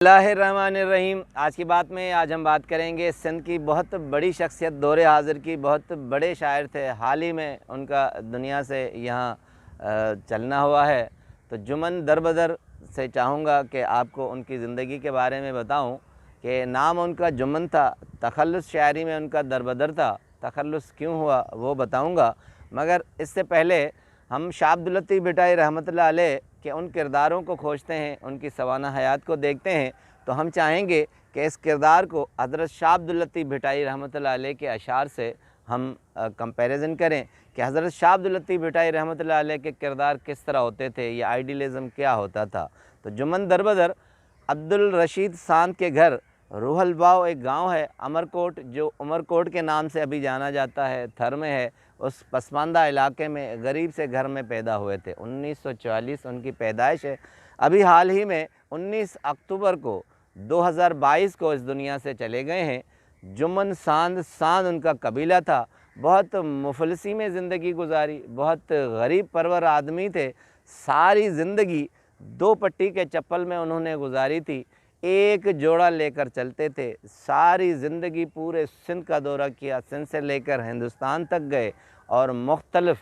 बिस्मिल्लाहिर्रहमानिर्रहीम। आज की बात में हम बात करेंगे सिंध की बहुत बड़ी शख्सियत दौरे हाज़िर की। बहुत बड़े शायर थे, हाल ही में उनका दुनिया से यहाँ चलना हुआ है। तो जुमन दरबदर से चाहूँगा कि आपको उनकी ज़िंदगी के बारे में बताऊँ कि नाम उनका जुमन था, तखल्लुस शायरी में उनका दरबदर था। तखल्लुस क्यों हुआ वो बताऊँगा, मगर इससे पहले हम शाह अब्दुल लतीफ़ भिटाई रहमतुल्लाह अलैह कि उन किरदारों को खोजते हैं, उनकी सवाना हयात को देखते हैं। तो हम चाहेंगे कि इस किरदार को हज़रत शाह अब्दुल लतीफ़ भिटाई रहमतुल्लाह अलैह के अशार से हम कंपैरिज़न करें कि हज़रत शाह अब्दुल लतीफ़ भिटाई रहमतुल्लाह अलैह के किरदार किस तरह होते थे, ये आइडियलिज़म क्या होता था। तो जुमन दरबदर अब्दुल रशीद सांद के घर रूहलबाव एक गांव है अमरकोट, जो उमरकोट के नाम से अभी जाना जाता है, थर में है। उस पसमानदा इलाके में गरीब से घर में पैदा हुए थे। 1944 उनकी पैदाइश है। अभी हाल ही में 19 अक्टूबर को 2022 को इस दुनिया से चले गए हैं। जुमन सांद उनका कबीला था। बहुत मुफलसी में ज़िंदगी गुजारी, बहुत गरीब परवर आदमी थे। सारी ज़िंदगी दो पट्टी के चप्पल में उन्होंने गुजारी थी। एक जोड़ा लेकर चलते थे। सारी ज़िंदगी पूरे सिंध का दौरा किया, सिंध से लेकर हिंदुस्तान तक गए और मुख्तलिफ़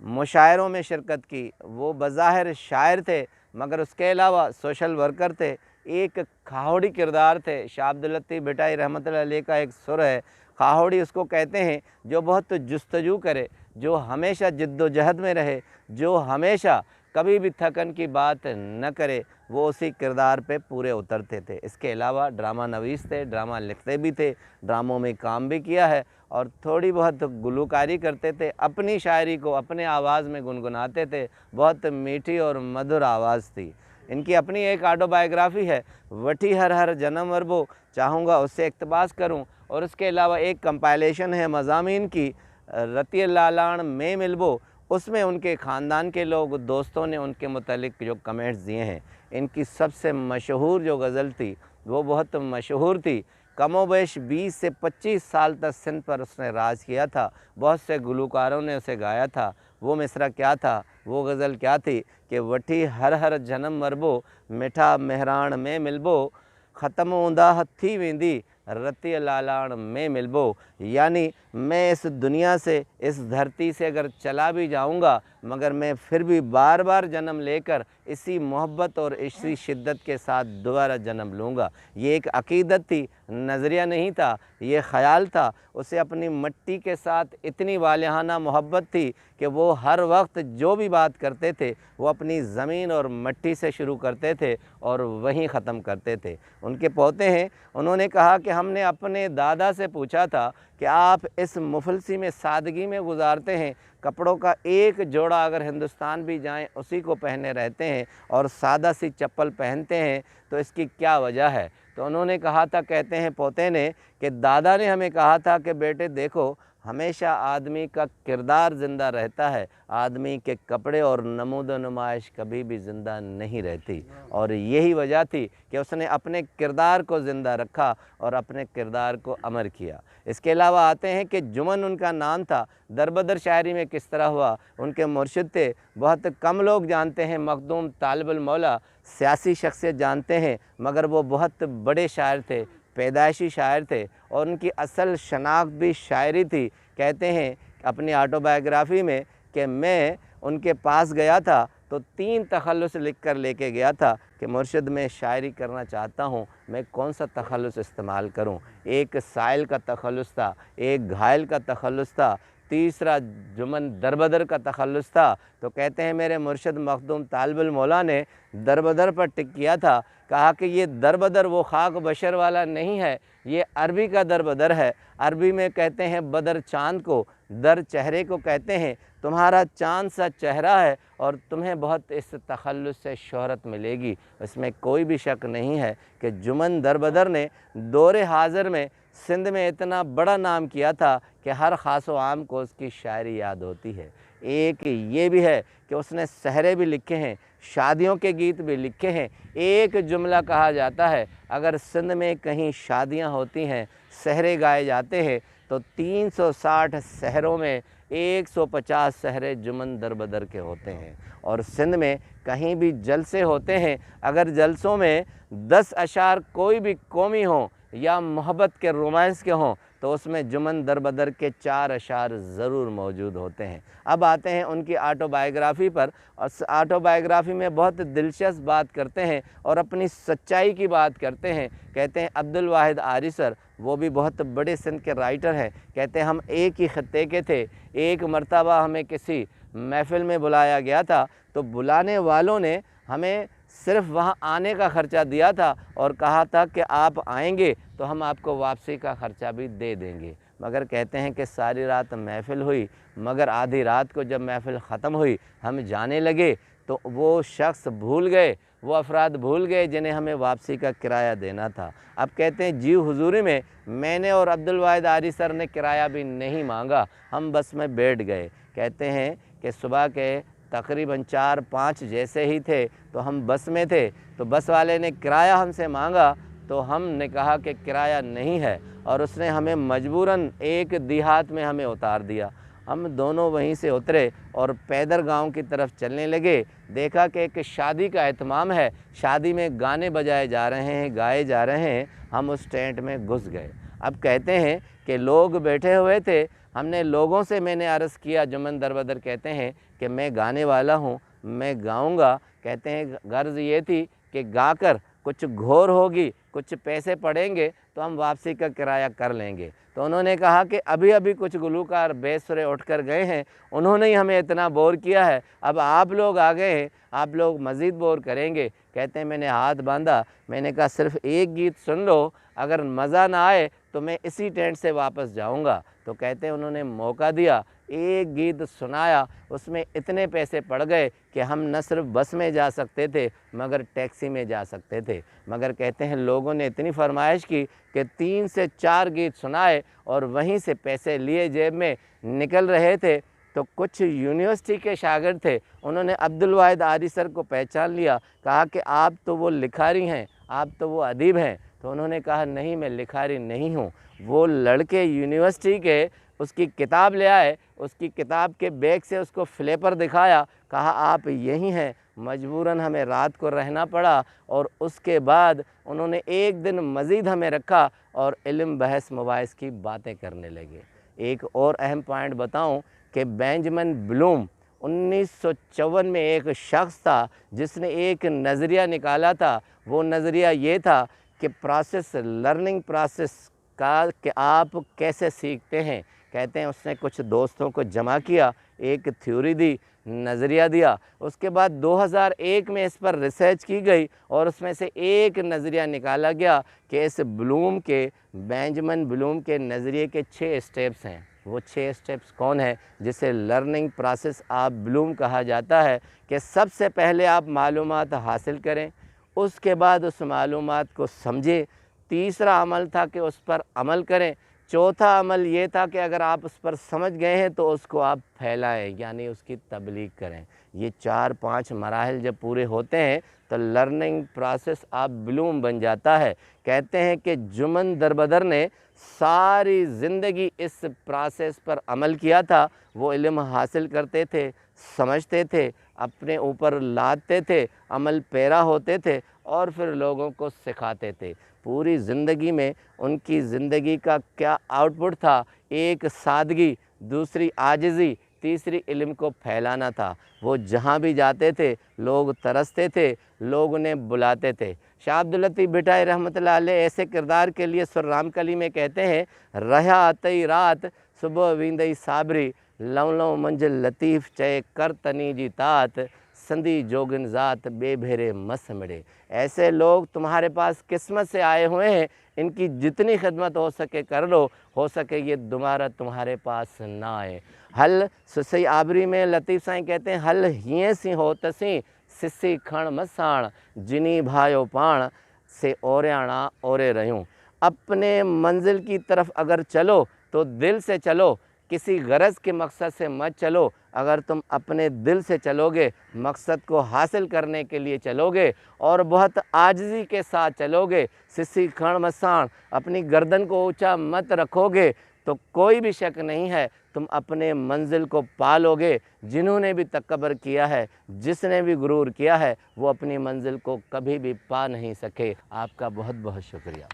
मुशायरों में शिरकत की। वो बज़ाहिर शायर थे, मगर उसके अलावा सोशल वर्कर थे। एक खाहोड़ी किरदार थे। शाह अब्दुल लतीफ़ भिटाई रहमतुल्लाह अलैह का एक सुर है, खाहोड़ी उसको कहते हैं जो बहुत जुस्तजू करे, जो हमेशा जिद्दोजहद में रहे, जो हमेशा कभी भी थकन की बात न करे। वो उसी किरदार पे पूरे उतरते थे। इसके अलावा ड्रामा नवीस थे, ड्रामा लिखते भी थे, ड्रामों में काम भी किया है और थोड़ी बहुत गुलकारी करते थे। अपनी शायरी को अपने आवाज़ में गुनगुनाते थे। बहुत मीठी और मधुर आवाज़ थी। इनकी अपनी एक ऑटोबायोग्राफ़ी है, वठी हर हर जन्म अरबो, चाहूँगा उससे इक़्तिबास करूँ। और उसके अलावा एक कंपाइलेशन है मज़ामीन की, रतिय लालान में मिलबो, उसमें उनके ख़ानदान के लोग, दोस्तों ने उनके मुतालिक जो कमेंट्स दिए हैं। इनकी सबसे मशहूर जो गज़ल थी वो बहुत मशहूर थी। कमोबेश 20 से 25 साल तक सिंध पर उसने राज किया था। बहुत से गुलकारों ने उसे गाया था। वो मिसरा क्या था, वो गज़ल क्या थी कि वठी हर हर जन्म मरबो, मिठा मेहरान में मिलबो, ख़त्म ऊंदा हथी वेंदी, रतिय लालान में मिलबो। यानी मैं इस दुनिया से, इस धरती से अगर चला भी जाऊंगा, मगर मैं फिर भी बार बार जन्म लेकर इसी मोहब्बत और इसी शिद्दत के साथ दोबारा जन्म लूँगा। ये एक अक़ीदत थी, नज़रिया नहीं था, ये ख़याल था। उसे अपनी मिट्टी के साथ इतनी वालिहाना मोहब्बत थी कि वो हर वक्त जो भी बात करते थे वो अपनी ज़मीन और मिट्टी से शुरू करते थे और वहीं ख़त्म करते थे। उनके पोते हैं, उन्होंने कहा कि हमने अपने दादा से पूछा था कि आप इस मुफलसी में, सादगी में गुजारते हैं, कपड़ों का एक जोड़ा अगर हिंदुस्तान भी जाएं उसी को पहने रहते हैं और सादा सी चप्पल पहनते हैं, तो इसकी क्या वजह है। तो उन्होंने कहा था, कहते हैं पोते ने, कि दादा ने हमें कहा था कि बेटे देखो, हमेशा आदमी का किरदार ज़िंदा रहता है, आदमी के कपड़े और नमूद नुमाइश कभी भी ज़िंदा नहीं रहती। और यही वजह थी कि उसने अपने किरदार को ज़िंदा रखा और अपने किरदार को अमर किया। इसके अलावा आते हैं कि जुमन उनका नाम था। दरबदर शायरी में किस तरह हुआ, उनके मुर्शिद थे, बहुत कम लोग जानते हैं। मखदूम तालिबुल मौला सियासी शख्सियत जानते हैं, मगर वो बहुत बड़े शायर थे, पैदाइशी शायर थे और उनकी असल शनाख्त भी शायरी थी। कहते हैं अपनी ऑटोबायोग्राफ़ी में कि मैं उनके पास गया था तो 3 तखल्लुस लिख कर लेके गया था कि मुर्शिद मैं शायरी करना चाहता हूँ, मैं कौन सा तखल्लुस इस्तेमाल करूँ। एक साइल का तखल्लुस था, एक घायल का तखल्लुस था, तीसरा जुमन दरबदर का तखल्लुस था। तो कहते हैं मेरे मुर्शिद मखदूम तालिबुल मौला ने दरबदर पर टिक किया था, कहा कि ये दरबदर वो खाक बशर वाला नहीं है, ये अरबी का दरबदर है। अरबी में कहते हैं बदर चाँद को, दर चेहरे को कहते हैं। तुम्हारा चाँद सा चेहरा है और तुम्हें बहुत इस तखल्लुस से शोहरत मिलेगी। इसमें कोई भी शक नहीं है कि जुमन दरबदर ने दौरे हाज़िर में सिंध में इतना बड़ा नाम किया था कि हर ख़ास व आम को उसकी शायरी याद होती है। एक ये भी है कि उसने सहरे भी लिखे हैं, शादियों के गीत भी लिखे हैं। एक जुमला कहा जाता है, अगर सिंध में कहीं शादियां होती हैं, सहरे गाए जाते हैं, तो 360 सहरों में 150 सहरे जुमन दरबदर के होते हैं। और सिंध में कहीं भी जलसे होते हैं, अगर जलसों में 10 अशार कोई भी कौमी हों या मोहब्बत के रोमांस के हों तो उसमें जुमन दरबदर के 4 अशार ज़रूर मौजूद होते हैं। अब आते हैं उनकी ऑटोबायोग्राफ़ी पर, और ऑटोबायोग्राफ़ी में बहुत दिलचस्प बात करते हैं और अपनी सच्चाई की बात करते हैं। कहते हैं अब्दुल वाहिद आरी सर, वो भी बहुत बड़े सिंध के राइटर हैं, कहते हैं हम एक ही खत्ते के थे। एक मरतबा हमें किसी महफ़िल में बुलाया गया था, तो बुलाने वालों ने हमें सिर्फ़ वहाँ आने का ख़र्चा दिया था और कहा था कि आप आएंगे तो हम आपको वापसी का ख़र्चा भी दे देंगे। मगर कहते हैं कि सारी रात महफ़िल हुई, मगर आधी रात को जब महफ़िल ख़त्म हुई, हम जाने लगे तो वो शख्स भूल गए, वो अफराद भूल गए जिन्हें हमें वापसी का किराया देना था। अब कहते हैं जी हुजूरी में मैंने और अब्दुल वाहिद आरी सर ने किराया भी नहीं मांगा, हम बस में बैठ गए। कहते हैं कि सुबह के तकरीबन 4-5 जैसे ही थे तो हम बस में थे, तो बस वाले ने किराया हमसे मांगा तो हमने कहा कि किराया नहीं है, और उसने हमें मजबूरन एक देहात में हमें उतार दिया। हम दोनों वहीं से उतरे और पैदल गांव की तरफ चलने लगे। देखा कि एक शादी का एहतमाम है, शादी में गाने बजाए जा रहे हैं, गाए जा रहे हैं। हम उस टेंट में घुस गए। अब कहते हैं कि लोग बैठे हुए थे, हमने लोगों से मैंने अर्ज़ किया, जुमन दरबदर कहते हैं कि मैं गाने वाला हूँ, मैं गाऊंगा। कहते हैं गर्ज ये थी कि गाकर कुछ घोर होगी, कुछ पैसे पड़ेंगे तो हम वापसी का किराया कर लेंगे। तो उन्होंने कहा कि अभी अभी कुछ गुलूकार बेसुरे उठ कर गए हैं, उन्होंने ही हमें इतना बोर किया है, अब आप लोग आ गए हैं, आप लोग मज़ीद बोर करेंगे। कहते हैं मैंने हाथ बांधा, मैंने कहा सिर्फ़ एक गीत सुन लो, अगर मज़ा ना आए तो मैं इसी टेंट से वापस जाऊंगा। तो कहते हैं उन्होंने मौका दिया, एक गीत सुनाया, उसमें इतने पैसे पड़ गए कि हम न सिर्फ बस में जा सकते थे मगर टैक्सी में जा सकते थे। मगर कहते हैं लोगों ने इतनी फरमाइश की कि 3 से 4 गीत सुनाए और वहीं से पैसे लिए जेब में निकल रहे थे। तो कुछ यूनिवर्सिटी के शागिर्द थे, उन्होंने अब्दुल वाहिद आरी सर को पहचान लिया, कहा कि आप तो वो लिखारी हैं, आप तो वो अदीब हैं। तो उन्होंने कहा नहीं, मैं लिखारी नहीं हूँ। वो लड़के यूनिवर्सिटी के उसकी किताब ले आए, उसकी किताब के बैग से उसको फ्लेपर दिखाया, कहा आप यही हैं। मजबूरन हमें रात को रहना पड़ा और उसके बाद उन्होंने एक दिन मज़ीद हमें रखा और इल्म बहस मुबाहिस की बातें करने लगे। एक और अहम पॉइंट बताऊं कि बेंजामिन ब्लूम 1954 में एक शख्स था जिसने एक नज़रिया निकाला था। वो नज़रिया ये था कि प्रोसेस, लर्निंग प्रोसेस का कि आप कैसे सीखते हैं। कहते हैं उसने कुछ दोस्तों को जमा किया, एक थ्योरी दी, नज़रिया दिया। उसके बाद 2001 में इस पर रिसर्च की गई और उसमें से एक नज़रिया निकाला गया कि इस ब्लूम के, बेंजामिन ब्लूम के नज़रिए के 6 स्टेप्स हैं। वो 6 स्टेप्स कौन है, जिसे लर्निंग प्रोसेस ऑफ ब्लूम कहा जाता है। कि सबसे पहले आप मालूमात हासिल करें, उसके बाद उस मालूमात को समझें। तीसरा अमल था कि उस पर अमल करें। चौथा अमल ये था कि अगर आप उस पर समझ गए हैं तो उसको आप फैलाएं, यानी उसकी तबलीग करें। ये 4-5 मराहिल जब पूरे होते हैं तो लर्निंग प्रोसेस ऑफ ब्लूम बन जाता है। कहते हैं कि जुमन दरबदर ने सारी ज़िंदगी इस प्रोसेस पर अमल किया था। वो इल्म हासिल करते थे, समझते थे, अपने ऊपर लादते थे, अमल पैरा होते थे और फिर लोगों को सिखाते थे। पूरी ज़िंदगी में उनकी ज़िंदगी का क्या आउटपुट था? एक सादगी, दूसरी आजिज़ी, तीसरी इल्म को फैलाना था। वो जहाँ भी जाते थे लोग तरसते थे, लोग उन्हें बुलाते थे। शाह अब्दुल लतीफ़ भिटाई रहमतुल्लाह अलैह ऐसे किरदार के लिए सुर रामकली में कहते हैं, रहा आतई रात सुबह वींदई साबरी, लव लव मंजिल लतीफ़ चए कर तनी जी तात, संदी जोगिन ज़ात बेभेरे मस मिड़े। ऐसे लोग तुम्हारे पास किस्मत से आए हुए हैं, इनकी जितनी खिदमत हो सके कर लो, हो सके ये दोबारा तुम्हारे पास ना आए। हल सुसई आबरी में लतीफ़ साईं कहते हैं, हल हीअं सी हो तसी सिसी खण मसाण, जिनी भायो पाण से ओरियाणा ओरे रह्यूं। अपने मंजिल की तरफ अगर चलो तो दिल से चलो, किसी गरज के मकसद से मत चलो। अगर तुम अपने दिल से चलोगे, मकसद को हासिल करने के लिए चलोगे और बहुत आजिज़ी के साथ चलोगे, सिसी खण मसाण, अपनी गर्दन को ऊंचा मत रखोगे, तो कोई भी शक नहीं है तुम अपने मंजिल को पा लोगे। जिन्होंने भी तकबर किया है, जिसने भी गुरूर किया है, वो अपनी मंजिल को कभी भी पा नहीं सके। आपका बहुत बहुत शुक्रिया।